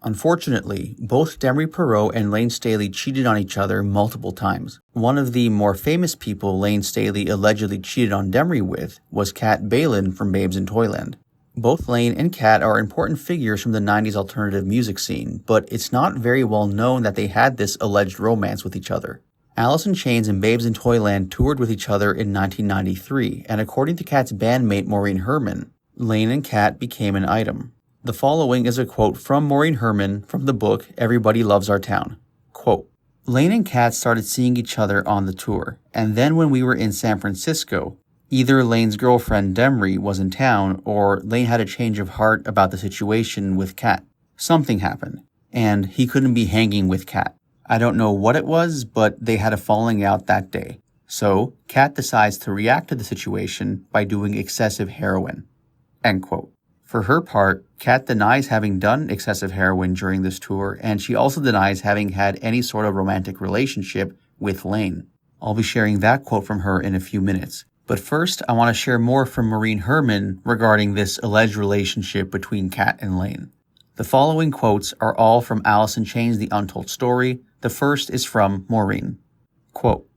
Unfortunately, both Demri Parrott and Layne Staley cheated on each other multiple times. One of the more famous people Layne Staley allegedly cheated on Demri with was Bjelland from Babes in Toyland. Both Layne and Kat are important figures from the 90s alternative music scene, but it's not very well known that they had this alleged romance with each other. Alice in Chains and Babes in Toyland toured with each other in 1993, and according to Kat's bandmate Maureen Herman, Layne and Kat became an item. The following is a quote from Maureen Herman from the book Everybody Loves Our Town. Quote, Layne and Kat started seeing each other on the tour, and then when we were in San Francisco, either Layne's girlfriend Demri was in town or Layne had a change of heart about the situation with Kat. Something happened, and he couldn't be hanging with Kat. I don't know what it was, but they had a falling out that day. So, Kat decides to react to the situation by doing excessive heroin. End quote. For her part, Kat denies having done excessive heroin during this tour, and she also denies having had any sort of romantic relationship with Layne. I'll be sharing that quote from her in a few minutes. But first, I want to share more from Maureen Herman regarding this alleged relationship between Kat and Layne. The following quotes are all from Alice in Chains, The Untold Story. The first is from Maureen. Quote,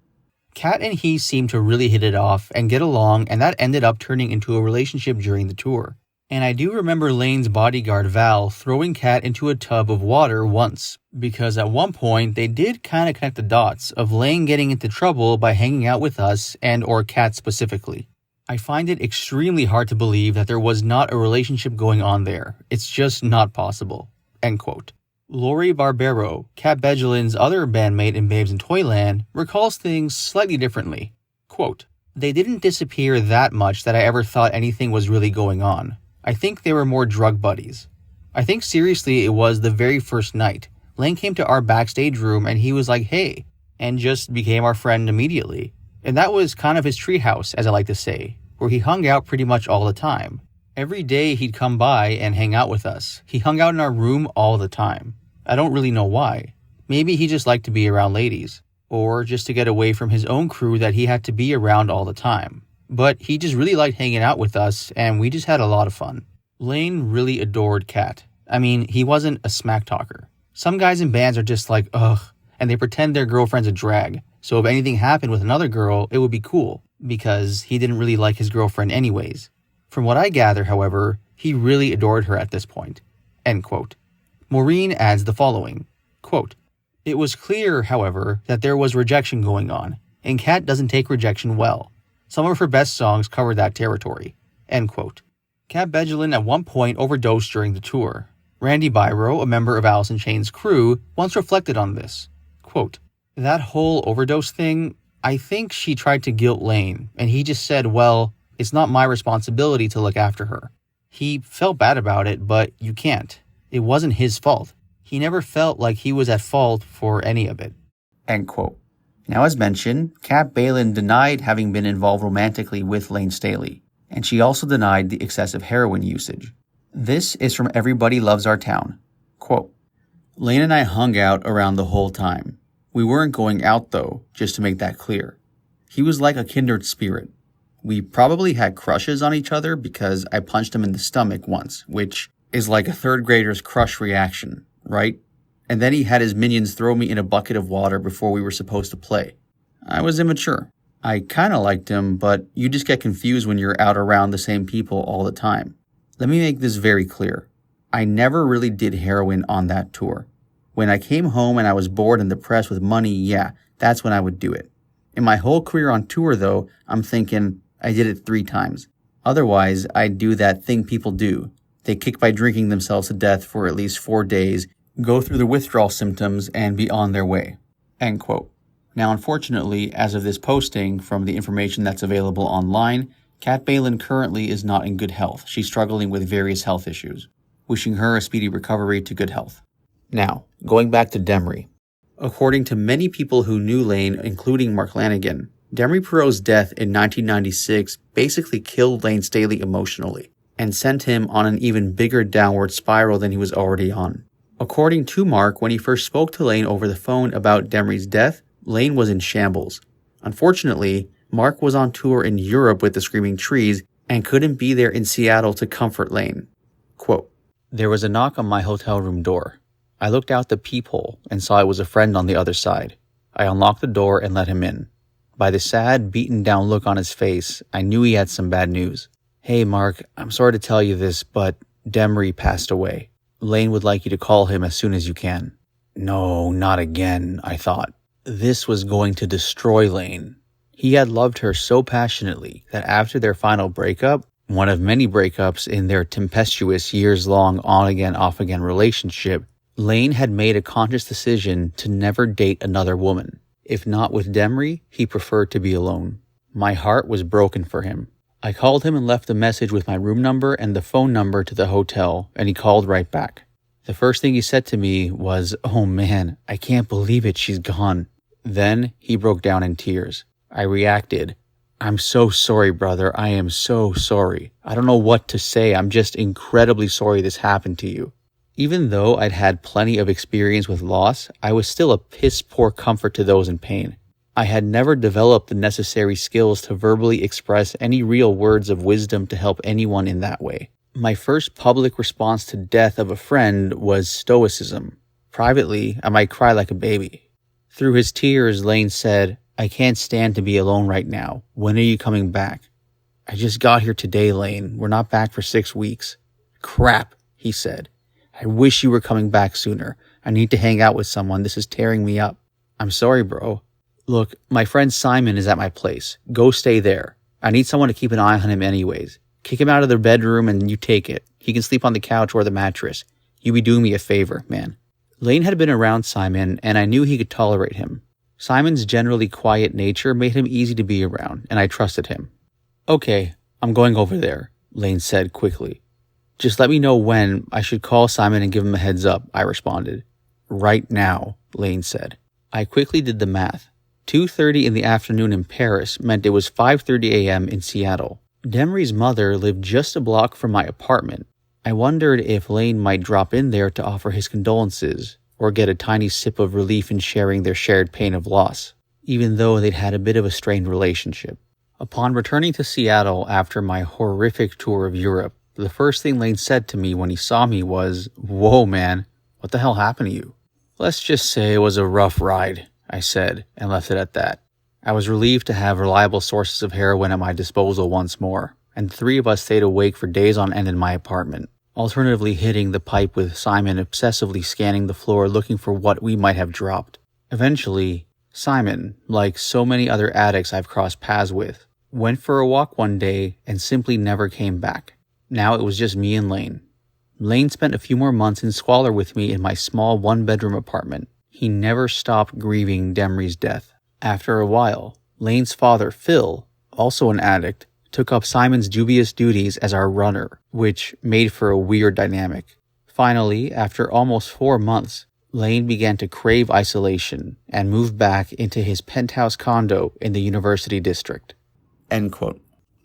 Kat and he seemed to really hit it off and get along, and that ended up turning into a relationship during the tour. And I do remember Layne's bodyguard Val throwing Kat into a tub of water once, because at one point they did kind of connect the dots of Layne getting into trouble by hanging out with us and or Kat specifically. I find it extremely hard to believe that there was not a relationship going on there. It's just not possible. End quote. Lori Barbero, Kat Bjelland's other bandmate in Babes in Toyland, recalls things slightly differently. Quote, They didn't disappear that much that I ever thought anything was really going on. I think they were more drug buddies. I think seriously it was the very first night. Layne came to our backstage room and he was like, hey, and just became our friend immediately. And that was kind of his treehouse, as I like to say, where he hung out pretty much all the time. Every day he'd come by and hang out with us. He hung out in our room all the time. I don't really know why. Maybe he just liked to be around ladies, or just to get away from his own crew that he had to be around all the time. But he just really liked hanging out with us, and we just had a lot of fun. Layne really adored Kat. I mean, he wasn't a smack talker. Some guys in bands are just like, ugh, and they pretend their girlfriend's a drag. So if anything happened with another girl, it would be cool, because he didn't really like his girlfriend anyways. From what I gather, however, he really adored her at this point. End quote. Maureen adds the following, quote, It was clear, however, that there was rejection going on, and Kat doesn't take rejection well. Some of her best songs cover that territory. End quote. Kat Bjelland at one point overdosed during the tour. Randy Biro, a member of Alice in Chains' crew, once reflected on this. Quote, That whole overdose thing, I think she tried to guilt Layne, and he just said, well, it's not my responsibility to look after her. He felt bad about it, but you can't. It wasn't his fault. He never felt like he was at fault for any of it. End quote. Now, as mentioned, Kat Bjelland denied having been involved romantically with Layne Staley, and she also denied the excessive heroin usage. This is from Everybody Loves Our Town. Quote, Layne and I hung out around the whole time. We weren't going out, though, just to make that clear. He was like a kindred spirit. We probably had crushes on each other because I punched him in the stomach once, which is like a third grader's crush reaction, right? And then he had his minions throw me in a bucket of water before we were supposed to play. I was immature. I kinda liked him, but you just get confused when you're out around the same people all the time. Let me make this very clear. I never really did heroin on that tour. When I came home and I was bored and depressed with money, yeah, that's when I would do it. In my whole career on tour, though, I'm thinking I did it 3 times. Otherwise, I'd do that thing people do. They kick by drinking themselves to death for at least 4 days, go through the withdrawal symptoms, and be on their way. End quote. Now, unfortunately, as of this posting, from the information that's available online, Kat Bjelland currently is not in good health. She's struggling with various health issues. Wishing her a speedy recovery to good health. Now, going back to Demri. According to many people who knew Layne, including Mark Lanigan, Demri Parrott's death in 1996 basically killed Layne Staley emotionally and sent him on an even bigger downward spiral than he was already on. According to Mark, when he first spoke to Layne over the phone about Demri's death, Layne was in shambles. Unfortunately, Mark was on tour in Europe with the Screaming Trees and couldn't be there in Seattle to comfort Layne. Quote, There was a knock on my hotel room door. I looked out the peephole and saw it was a friend on the other side. I unlocked the door and let him in. By the sad, beaten down look on his face, I knew he had some bad news. "Hey Mark, I'm sorry to tell you this, but Demri passed away. Layne would like you to call him as soon as you can." No, not again, I thought. This was going to destroy Layne. He had loved her so passionately that after their final breakup, one of many breakups in their tempestuous years-long on-again, off-again relationship, Layne had made a conscious decision to never date another woman. If not with Demri, he preferred to be alone. My heart was broken for him. I called him and left a message with my room number and the phone number to the hotel, and he called right back. The first thing he said to me was, "Oh man, I can't believe it, she's gone." Then he broke down in tears. I reacted, "I'm so sorry, brother. I am so sorry. I don't know what to say. I'm just incredibly sorry this happened to you." Even though I'd had plenty of experience with loss, I was still a piss-poor comfort to those in pain. I had never developed the necessary skills to verbally express any real words of wisdom to help anyone in that way. My first public response to death of a friend was stoicism. Privately, I might cry like a baby. Through his tears, Layne said, "I can't stand to be alone right now. When are you coming back?" "I just got here today, Layne. We're not back for 6 weeks." "Crap," he said. "I wish you were coming back sooner. I need to hang out with someone. This is tearing me up." "I'm sorry, bro. Look, my friend Simon is at my place. Go stay there. I need someone to keep an eye on him anyways. Kick him out of their bedroom and you take it. He can sleep on the couch or the mattress. You be doing me a favor, man." Layne had been around Simon, and I knew he could tolerate him. Simon's generally quiet nature made him easy to be around, and I trusted him. "Okay, I'm going over there," Layne said quickly. "Just let me know when. I should call Simon and give him a heads up," I responded. "Right now," Layne said. I quickly did the math. 2:30 in the afternoon in Paris meant it was 5:30 a.m. in Seattle. Demri's mother lived just a block from my apartment. I wondered if Layne might drop in there to offer his condolences or get a tiny sip of relief in sharing their shared pain of loss, even though they'd had a bit of a strained relationship. Upon returning to Seattle after my horrific tour of Europe, the first thing Layne said to me when he saw me was, "Whoa, man, what the hell happened to you?" "Let's just say it was a rough ride," I said, and left it at that. I was relieved to have reliable sources of heroin at my disposal once more, and the three of us stayed awake for days on end in my apartment, alternatively hitting the pipe with Simon obsessively scanning the floor looking for what we might have dropped. Eventually, Simon, like so many other addicts I've crossed paths with, went for a walk one day and simply never came back. Now it was just me and Layne. Layne spent a few more months in squalor with me in my small one-bedroom apartment. He never stopped grieving Demri's death. After a while, Layne's father, Phil, also an addict, took up Simon's dubious duties as our runner, which made for a weird dynamic. Finally, after almost 4 months, Layne began to crave isolation and moved back into his penthouse condo in the University District. End quote.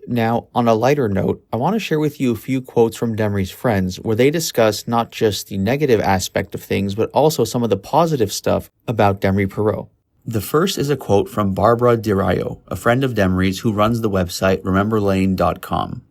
Now, on a lighter note, I want to share with you a few quotes from Demri's friends where they discuss not just the negative aspect of things, but also some of the positive stuff about Demri Parrott. The first is a quote from Barbara DiRaio, a friend of Demri's who runs the website rememberlayne.com.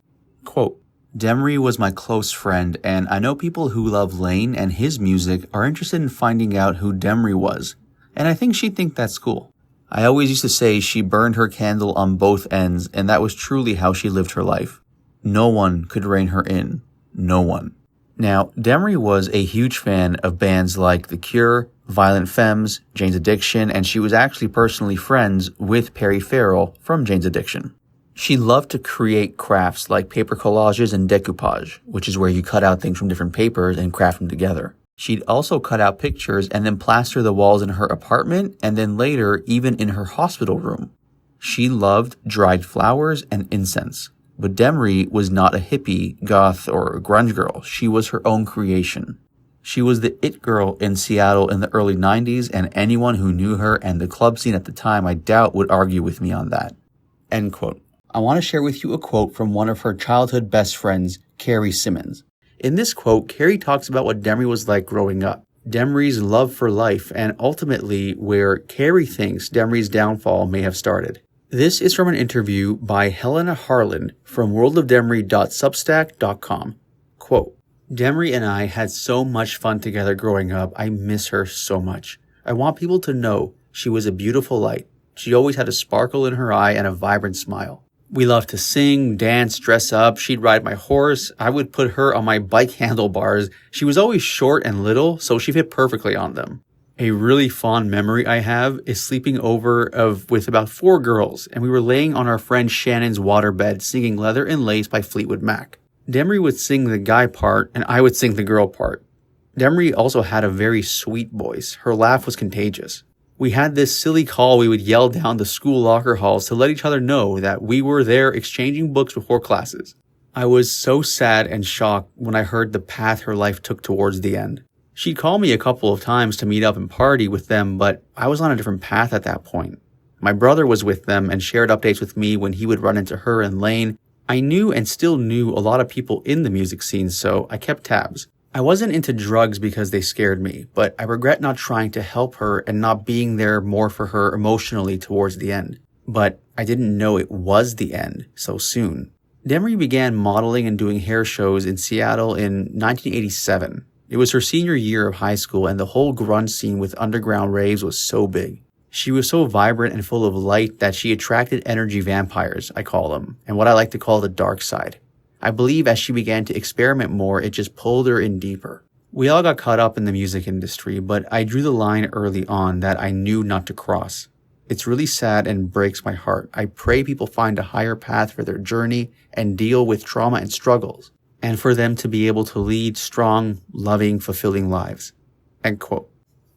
Quote, "Demri was my close friend, and I know people who love Layne and his music are interested in finding out who Demri was, and I think she'd think that's cool. I always used to say she burned her candle on both ends, and that was truly how she lived her life. No one could rein her in. No one." Now, Demri was a huge fan of bands like The Cure, Violent Femmes, Jane's Addiction, and she was actually personally friends with Perry Farrell from Jane's Addiction. She loved to create crafts like paper collages and decoupage, which is where you cut out things from different papers and craft them together. She'd also cut out pictures and then plaster the walls in her apartment and then later even in her hospital room. She loved dried flowers and incense. But Demri was not a hippie, goth, or grunge girl. She was her own creation. She was the it girl in Seattle in the early 90s, and anyone who knew her and the club scene at the time I doubt would argue with me on that. End quote. I want to share with you a quote from one of her childhood best friends, Carrie Simmons. In this quote, Carrie talks about what Demri was like growing up, Demri's love for life, and ultimately where Carrie thinks Demri's downfall may have started. This is from an interview by Helena Harlan from worldofdemri.substack.com. Quote, Demri and I had so much fun together growing up. I miss her so much. I want people to know she was a beautiful light. She always had a sparkle in her eye and a vibrant smile. We loved to sing, dance, dress up. She'd ride my horse. I would put her on my bike handlebars. She was always short and little, so she fit perfectly on them. A really fond memory I have is sleeping over with about 4 girls, and we were laying on our friend Shannon's waterbed singing Leather and Lace by Fleetwood Mac. Demri would sing the guy part, and I would sing the girl part. Demri also had a very sweet voice. Her laugh was contagious. We had this silly call we would yell down the school locker halls to let each other know that we were there exchanging books before classes. I was so sad and shocked when I heard the path her life took towards the end. She'd call me a couple of times to meet up and party with them, but I was on a different path at that point. My brother was with them and shared updates with me when he would run into her and Layne. I knew and still knew a lot of people in the music scene, so I kept tabs. I wasn't into drugs because they scared me, but I regret not trying to help her and not being there more for her emotionally towards the end. But I didn't know it was the end so soon. Demri began modeling and doing hair shows in Seattle in 1987. It was her senior year of high school, and the whole grunge scene with underground raves was so big. She was so vibrant and full of light that she attracted energy vampires, I call them, and what I like to call the dark side. I believe as she began to experiment more, it just pulled her in deeper. We all got caught up in the music industry, but I drew the line early on that I knew not to cross. It's really sad and breaks my heart. I pray people find a higher path for their journey and deal with trauma and struggles, and for them to be able to lead strong, loving, fulfilling lives. End quote.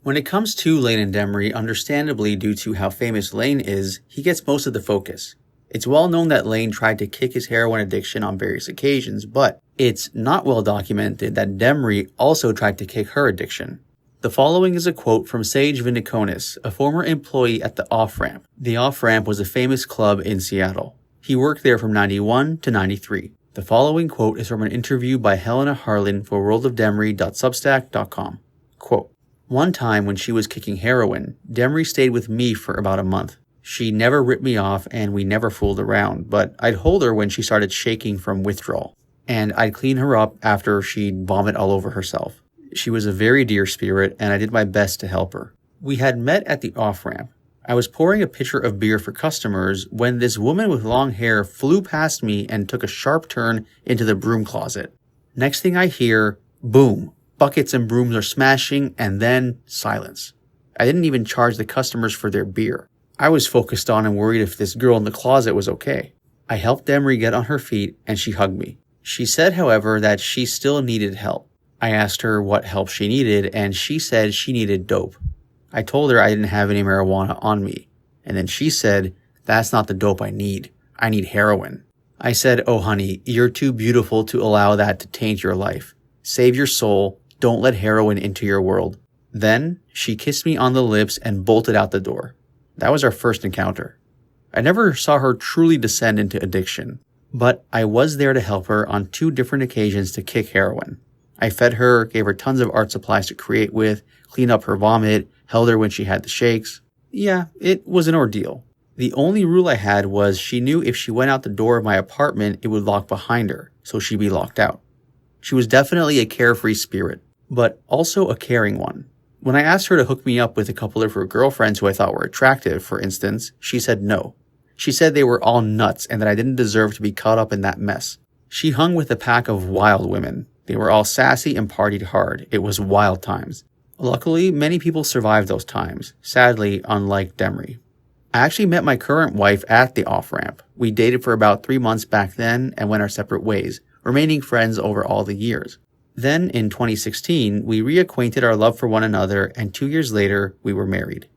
When it comes to Layne and Demri, understandably due to how famous Layne is, he gets most of the focus. It's well known that Layne tried to kick his heroin addiction on various occasions, but it's not well documented that Demri also tried to kick her addiction. The following is a quote from Sage Vindiconis, a former employee at the Off-Ramp. The Off-Ramp was a famous club in Seattle. He worked there from 91 to 93. The following quote is from an interview by Helena Harlan for worldofdemri.substack.com. Quote, "One time when she was kicking heroin, Demri stayed with me for about a month. She never ripped me off and we never fooled around, but I'd hold her when she started shaking from withdrawal. And I'd clean her up after she'd vomit all over herself. She was a very dear spirit and I did my best to help her. We had met at the off-ramp. I was pouring a pitcher of beer for customers when this woman with long hair flew past me and took a sharp turn into the broom closet. Next thing I hear, boom, buckets and brooms are smashing and then silence. I didn't even charge the customers for their beer. I was focused on and worried if this girl in the closet was okay. I helped Demri get on her feet and she hugged me. She said, however, that she still needed help. I asked her what help she needed and she said she needed dope. I told her I didn't have any marijuana on me. And then she said, that's not the dope I need. I need heroin. I said, oh honey, you're too beautiful to allow that to taint your life. Save your soul. Don't let heroin into your world. Then she kissed me on the lips and bolted out the door. That was our first encounter. I never saw her truly descend into addiction, but I was there to help her on 2 different occasions to kick heroin. I fed her, gave her tons of art supplies to create with, cleaned up her vomit, held her when she had the shakes. Yeah, it was an ordeal. The only rule I had was she knew if she went out the door of my apartment, it would lock behind her, so she'd be locked out. She was definitely a carefree spirit, but also a caring one. When I asked her to hook me up with a couple of her girlfriends who I thought were attractive, for instance, she said no. She said they were all nuts and that I didn't deserve to be caught up in that mess. She hung with a pack of wild women. They were all sassy and partied hard. It was wild times. Luckily, many people survived those times, sadly, unlike Demri. I actually met my current wife at the off-ramp. We dated for about 3 months back then and went our separate ways, remaining friends over all the years. Then, in 2016, we reacquainted our love for one another, and 2 years later, we were married.